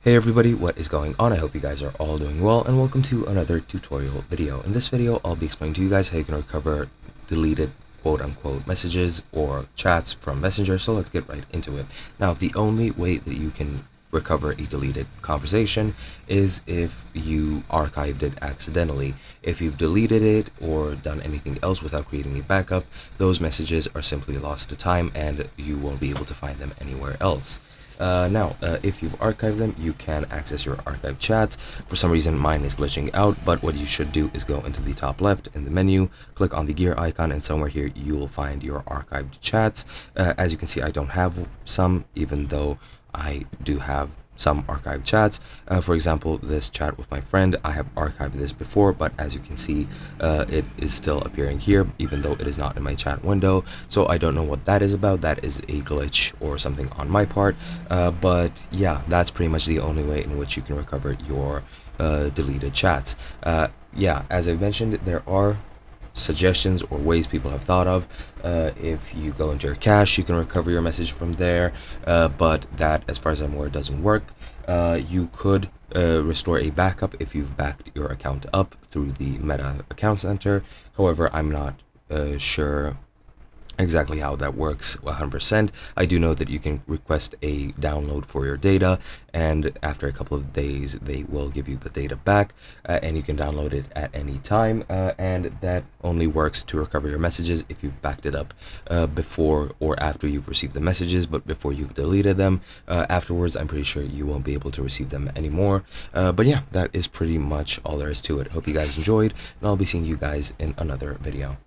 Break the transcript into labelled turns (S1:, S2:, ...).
S1: Hey everybody, what is going on? I hope you guys are all doing well, and welcome to another tutorial video. In this video, I'll be explaining to you guys how you can recover deleted quote-unquote messages or chats from Messenger, so let's get right into it. Now, the only way that you can recover a deleted conversation is if you archived it accidentally. If you've deleted it or done anything else without creating a backup, those messages are simply lost to time and you won't be able to find them anywhere else. If you've archived them, you can access your archived chats. For some reason, mine is glitching out, but what you should do is go into the top left in the menu, click on the gear icon, and somewhere here you will find your archived chats. As you can see, I don't have some, even though I do have some archived chats. For example, this chat with my friend, I have archived this before, but as you can see, it is still appearing here, even though it is not in my chat window. So I don't know what that is about. That is a glitch or something on my part. But yeah, that's pretty much the only way in which you can recover your deleted chats. Yeah, as I mentioned, there are suggestions or ways people have thought of. If you go into your cache, you can recover your message from there, but that, as far as I'm aware, doesn't work. You could restore a backup if you've backed your account up through the Meta Account Center. However, I'm not sure exactly how that works 100%. I do know that you can request a download for your data, and after a couple of days they will give you the data back, and you can download it at any time, and that only works to recover your messages if you've backed it up before or after you've received the messages, but before you've deleted them. Afterwards, I'm pretty sure you won't be able to receive them anymore. But yeah, that is pretty much all there is to it. Hope you guys enjoyed, and I'll be seeing you guys in another video.